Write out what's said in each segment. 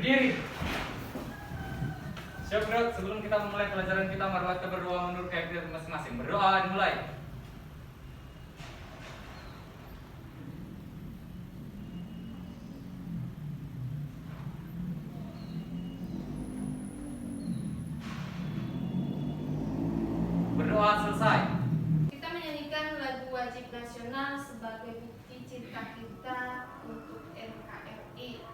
Berdiri. Siap bro, sebelum kita memulai pelajaran kita, marilah kita berdoa menurut keyakinan masing-masing. Berdoa dimulai. Berdoa selesai. Kita menyanyikan lagu wajib nasional sebagai bukti cinta kita untuk NKRI.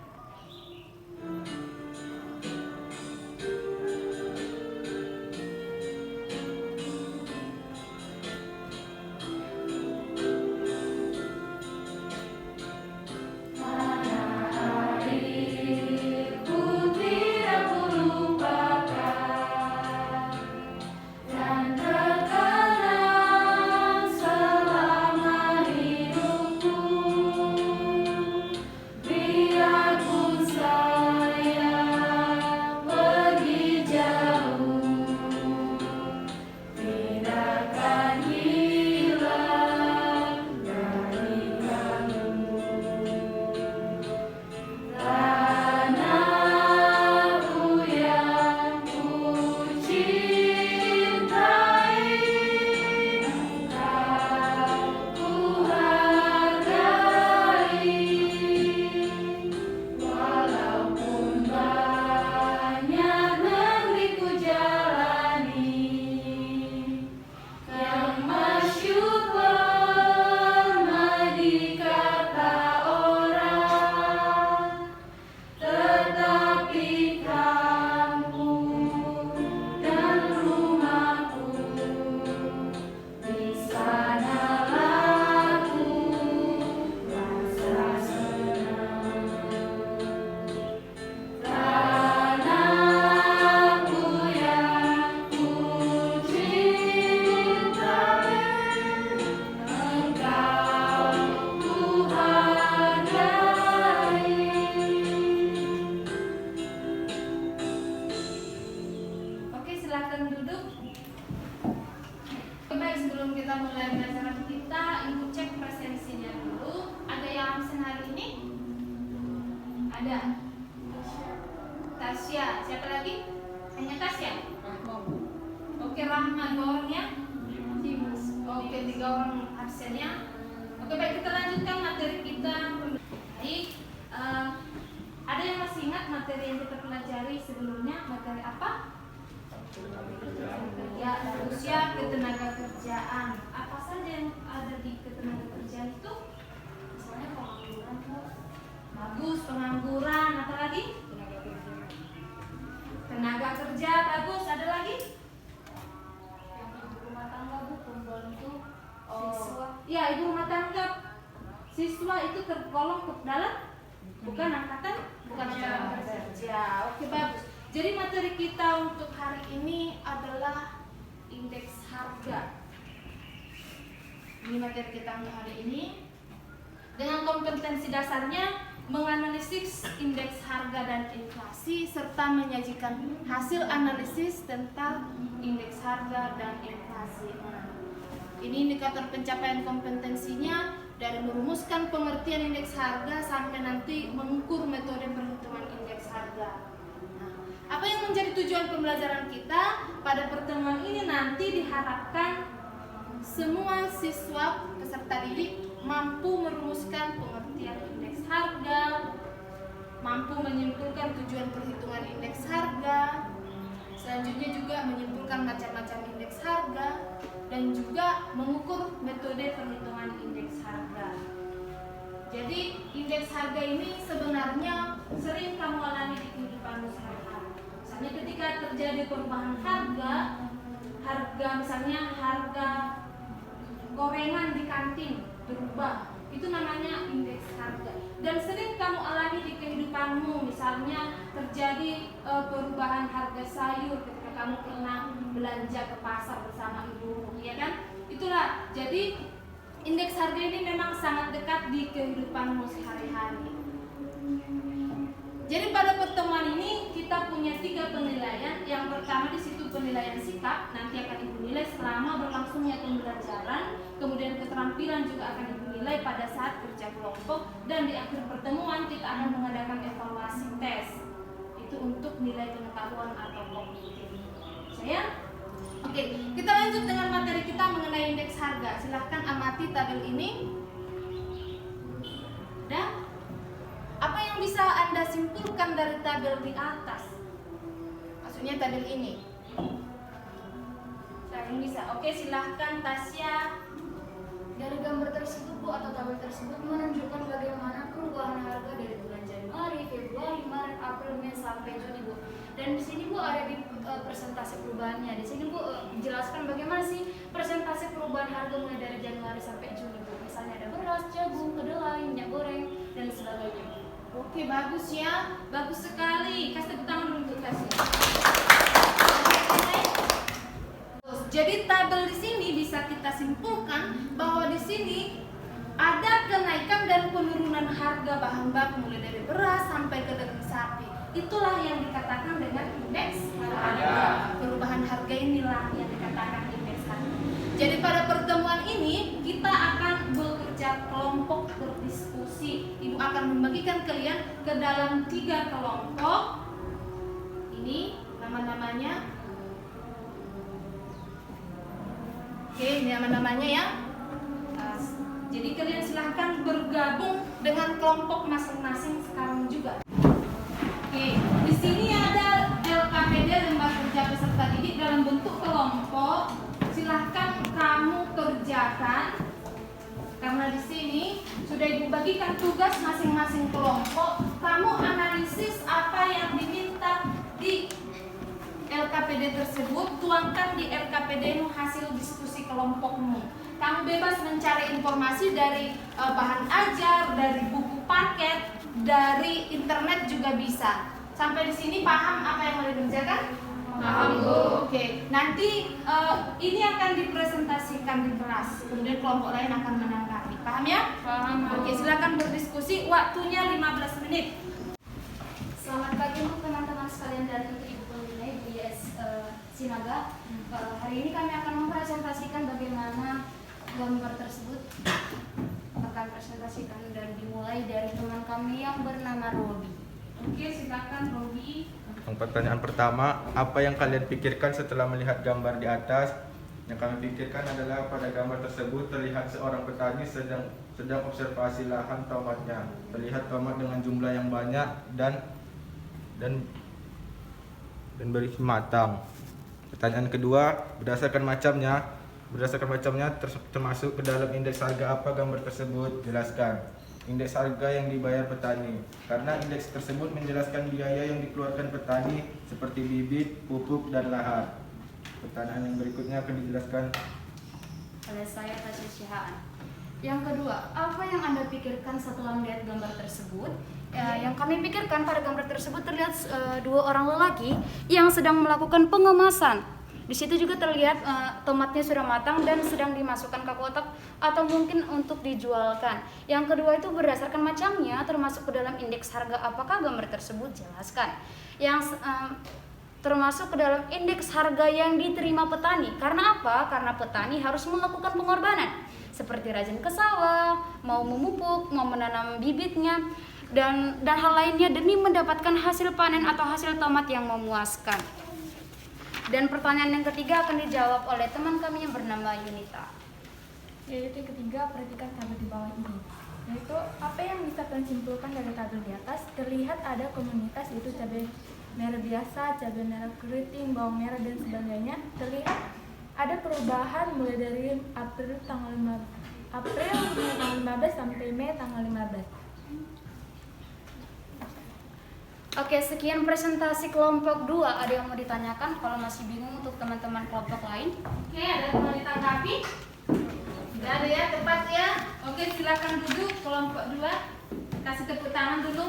Silakan duduk. Baik, sebelum kita mulai pelajaran kita, ibu cek presensinya dulu. Ada yang absen hari ini? Ada. Tasya. Siapa lagi? Hanya Tasya. Oke, Rahmat. 2 orangnya? Oke, 3 orang absennya. Oke, baik, kita lanjutkan materi kita. Baik, ada yang masih ingat materi yang kita pelajari sebelumnya? Materi apa? Ya, usia ketenagakerjaan. Apa saja yang ada di ketenagakerjaan itu? Misalnya pengangguran, bagus, pengangguran. Apa lagi? Tenaga kerja, bagus. Ada lagi? Yang ibu rumah tangga, bu, pembantu, siswa. Ya, ibu rumah tangga, siswa itu tergolong ke dalam bukan angkatan kerja. Oke, bagus. Jadi materi kita untuk hari ini adalah indeks harga. Ini materi kita untuk hari ini. Dengan kompetensi dasarnya menganalisis indeks harga dan inflasi serta menyajikan hasil analisis tentang indeks harga dan inflasi. Ini indikator pencapaian kompetensinya dari merumuskan pengertian indeks harga sampai nanti mengukur metode perhitungan indeks harga. Apa yang menjadi tujuan pembelajaran kita pada pertemuan ini nanti diharapkan semua siswa peserta didik mampu merumuskan pengertian indeks harga, mampu menyimpulkan tujuan perhitungan indeks harga, selanjutnya juga menyimpulkan macam-macam indeks harga, dan juga mengukur metode perhitungan indeks harga. Jadi indeks harga ini sebenarnya sering kamu alami di kehidupan sehari-hari. Misalnya ketika terjadi perubahan harga misalnya harga gorengan di kantin berubah, itu namanya indeks harga. Dan sering kamu alami di kehidupanmu, misalnya terjadi perubahan harga sayur ketika kamu pernah belanja ke pasar bersama ibumu, ya kan? Itulah, jadi indeks harga ini memang sangat dekat di kehidupanmu sehari-hari. Jadi pada pertemuan ini kita punya 3 penilaian. Yang pertama di situ penilaian sikap, nanti akan Ibu nilai selama berlangsungnya pembelajaran. Kemudian keterampilan juga akan Ibu nilai pada saat kerja kelompok. Dan di akhir pertemuan kita akan mengadakan evaluasi tes. pengetahuan atau kognitif. Sayang? Oke, kita lanjut dengan materi kita mengenai indeks harga. Silahkan amati tabel ini. Dan apa yang bisa Anda simpulkan dari tabel di atas? Maksudnya tabel ini. Sayang bisa. Oke, silahkan Tasya. Dari gambar tersebut Bu atau tabel tersebut menunjukkan bagaimana perubahan harga dari bulan Januari, Februari, Maret, April, Mei sampai Juni Bu. Dan di sini Bu ada di persentase perubahannya. Di sini Bu jelaskan bagaimana sih persentase perubahan harga mulai dari Januari sampai Juni Bu. Misalnya ada beras, jagung, kedelai, minyak goreng dan sebagainya. Oke, bagus ya. Bagus sekali. Kasih tepuk tangan dulu untuk Tasya. Jadi tabel di sini bisa kita simpulkan bahwa di sini ada kenaikan dan penurunan harga bahan baku mulai dari beras sampai ke daging sapi. Itulah yang dikatakan dengan indeks harga. Perubahan harga inilah yang dikatakan indeks harga. Jadi pada pertemuan ini kita akan bekerja kelompok berdiskusi. Ibu akan membagikan kalian ke dalam 3 kelompok. Ini nama-namanya. Oke, ini nama-namanya ya. Jadi kalian silahkan bergabung dengan kelompok masing-masing sekarang juga. Oke, di sini ada LKPD Lembaga Kerja Peserta Didik dalam bentuk kelompok. Silahkan kamu kerjakan. Karena di sini sudah Ibu bagikan tugas masing-masing kelompok. Kamu analisis apa yang diminta di LKPD tersebut, tuangkan di LKPD hasil diskusi kelompokmu. Kamu bebas mencari informasi dari bahan ajar, dari buku paket, dari internet juga bisa. Sampai di sini paham apa yang mau dikerjakan? Paham Bu. Oke, nanti ini akan dipresentasikan di kelas. Kemudian kelompok lain akan menanggapi. Paham ya? Paham. Oke, silakan berdiskusi. Waktunya 15 menit. Selamat pagi Bu teman-teman sekalian dan untuk Ibu Pembina Ibu YS Sinaga. Hari ini kami akan mempresentasikan bagaimana gambar tersebut. Akan presentasikan dan dimulai dari teman kami yang bernama Robi. Oke, silakan Robi. Pertanyaan pertama, apa yang kalian pikirkan setelah melihat gambar di atas? Yang kami pikirkan adalah pada gambar tersebut terlihat seorang petani sedang observasi lahan tomatnya. Terlihat tomat dengan jumlah yang banyak dan berisi matang. Pertanyaan kedua, berdasarkan macamnya termasuk ke dalam indeks harga apa gambar tersebut? Jelaskan. Indeks harga yang dibayar petani. Karena indeks tersebut menjelaskan biaya yang dikeluarkan petani seperti bibit, pupuk, dan lahan. Pertanyaan yang berikutnya akan dijelaskan Oleh saya Tasya Syahaan. Yang kedua, apa yang Anda pikirkan setelah melihat gambar tersebut? Yang kami pikirkan pada gambar tersebut terlihat 2 orang lelaki yang sedang melakukan pengemasan. Di situ juga terlihat tomatnya sudah matang dan sedang dimasukkan ke kotak atau mungkin untuk dijualkan. Yang kedua itu berdasarkan macamnya termasuk ke dalam indeks harga apakah gambar tersebut? Jelaskan. Yang termasuk ke dalam indeks harga yang diterima petani. Karena apa? Karena petani harus melakukan pengorbanan seperti rajin ke sawah, mau memupuk, mau menanam bibitnya dan hal lainnya demi mendapatkan hasil panen atau hasil tomat yang memuaskan. Dan pertanyaan yang ketiga akan dijawab oleh teman kami yang bernama Yunita. Yaitu yang ketiga, perhatikan tabel di bawah ini. Yaitu apa yang bisa kalian simpulkan dari tabel di atas? Terlihat ada komunitas yaitu cabai merah biasa, cabai merah keriting, bawang merah dan sebagainya. Terlihat ada perubahan mulai dari April tanggal 15 sampai Mei tanggal 15. Oke, sekian presentasi kelompok 2. Ada yang mau ditanyakan? Kalau masih bingung untuk teman-teman kelompok lain. Oke, ada yang mau ditanggapi? Tidak ada ya, tepat ya. Oke, silakan duduk kelompok 2. Kasih tepuk tangan dulu.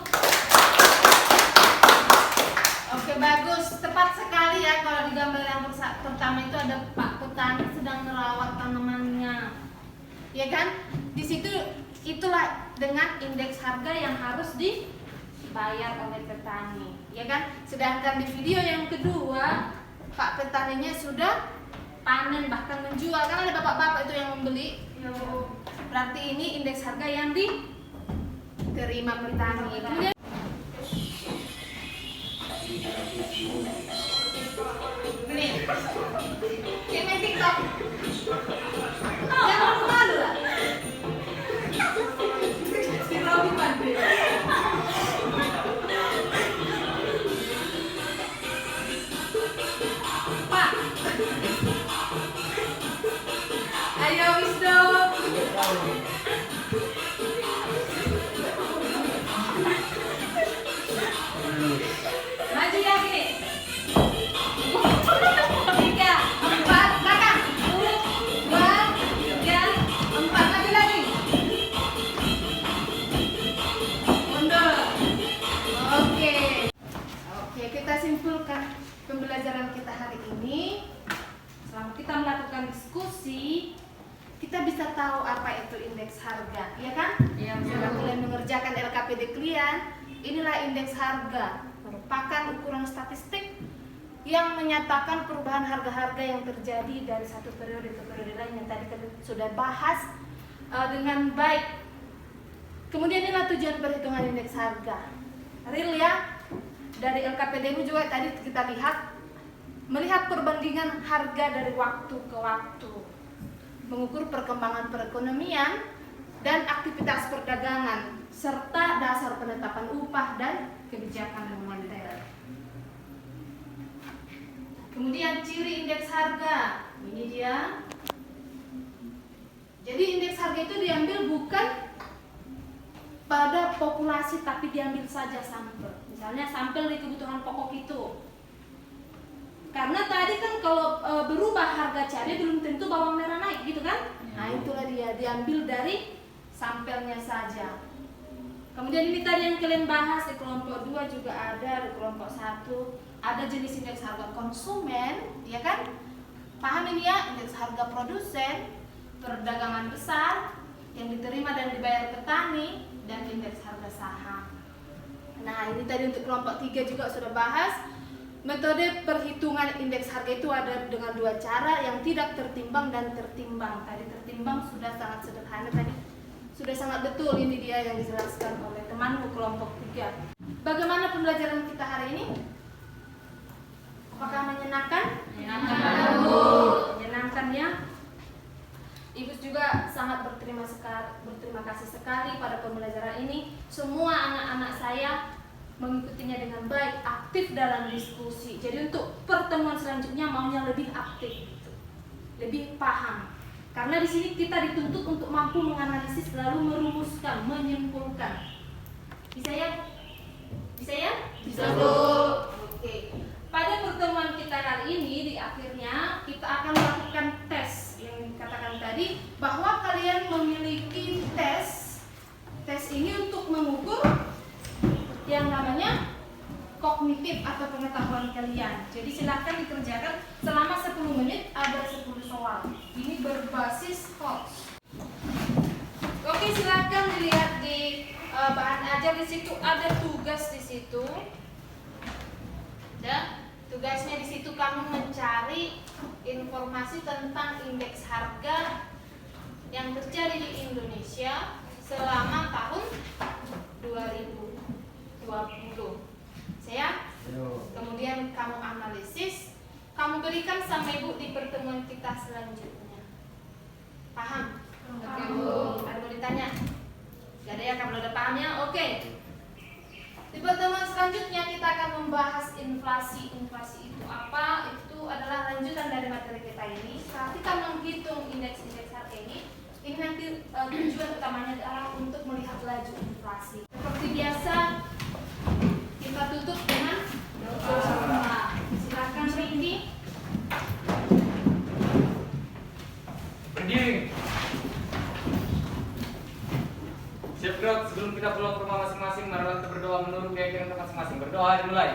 Oke, bagus. Tepat sekali ya kalau di gambar yang pertama itu ada Pak petani sedang merawat tanamannya. Ya kan? Di situ itulah dengan indeks harga yang harus dibayar oleh petani, ya kan? Sedangkan di video yang kedua, Pak petaninya sudah panen bahkan menjual, kan ada bapak-bapak itu yang membeli. Berarti ini indeks harga yang diterima petani. Kemudian Nih. Kayak main TikTok. Jangan malu lah. Si Robby Pandey. Pak. Ayo Wisdom. Maju ya gini. 3, 4, belakang. 2, 3, 4, maju lagi. Mundur. Oke. Oke, kita simpulkan pembelajaran kita hari ini. Selama kita melakukan diskusi, kita bisa tahu apa itu indeks harga, ya kan? Iya, Setelah kalian mengerjakan LKPD kalian, inilah indeks harga, merupakan ukuran statistik yang menyatakan perubahan harga-harga yang terjadi dari satu periode ke periode lain yang tadi kita sudah bahas dengan baik. Kemudian inilah tujuan perhitungan indeks harga. Real ya, dari LKPD juga tadi kita lihat, melihat perbandingan harga dari waktu ke waktu, mengukur perkembangan perekonomian dan aktivitas perdagangan, serta dasar penetapan upah dan kebijakan moneter. Kemudian ciri indeks harga, ini dia. Jadi indeks harga itu diambil bukan pada populasi, tapi diambil saja sampel. Misalnya sampel di kebutuhan pokok itu. Karena tadi kan kalau berubah harga cabai belum tentu bawang merah naik gitu kan? Nah itulah dia, diambil dari sampelnya saja. Kemudian ini tadi yang kalian bahas di kelompok 2 juga ada, di kelompok 1 ada jenis indeks harga konsumen, ya kan? Paham ini ya, indeks harga produsen, perdagangan besar yang diterima dan dibayar petani, dan indeks harga saham. Nah ini tadi untuk kelompok 3 juga sudah bahas. Metode perhitungan indeks harga itu ada dengan 2 cara, yang tidak tertimbang dan tertimbang. Tadi tertimbang sudah sangat sederhana, tadi sudah sangat betul, ini dia yang dijelaskan oleh temanmu kelompok 3. Bagaimana pembelajaran kita hari ini? Apakah menyenangkan? Menyenangkan, Bu. Menyenangkan ya. Ibu juga sangat berterima kasih sekali pada pembelajaran ini. Semua anak-anak saya mengikutinya dengan baik, aktif dalam diskusi. Jadi untuk pertemuan selanjutnya maunya lebih aktif, lebih paham. Karena di sini kita dituntut untuk mampu menganalisis lalu merumuskan, menyimpulkan. Bisa ya? Bisa ya? Bisa, Bu. Oke. Pada pertemuan kita kali ini di akhirnya kita akan melakukan tes yang dikatakan tadi, bahwa kalian memiliki tes. Tes ini untuk mengukur yang namanya kognitif atau pengetahuan kalian. Jadi silakan dikerjakan selama 10 menit, ada 10 soal. Ini berbasis hoax. Oke, silakan dilihat di bahan ajar, di situ ada tugas di situ. Dan tugasnya di situ kamu mencari informasi tentang indeks harga yang terjadi di Indonesia selama tahun 2020. Saya kemudian kamu analisis, kamu berikan sama ibu di pertemuan kita selanjutnya. Paham? Oke, Bu. Ada mau ditanya? Gak ada ya, kamu udah paham ya? Oke. Di pertemuan selanjutnya kita akan membahas inflasi. Inflasi itu apa? Itu adalah lanjutan dari materi kita ini. Saat kita menghitung indeks-indeks harga ini nanti tujuan utamanya adalah untuk melihat laju inflasi. Seperti biasa, kita tutup dengan doa. Silakan Rindi. Berdiri. Siap gerak. Sebelum kita pulang ke rumah masing-masing, marilah kita berdoa menurut keyakinan kita masing-masing. Berdoa dimulai.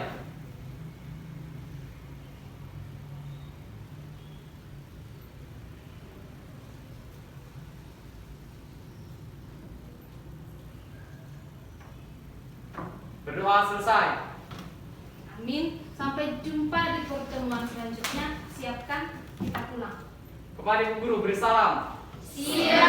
Berdoa selesai. Amin. Sampai jumpa di pertemuan selanjutnya. Siapkan, kita pulang. Kepada Ibu Guru beri salam. Siap.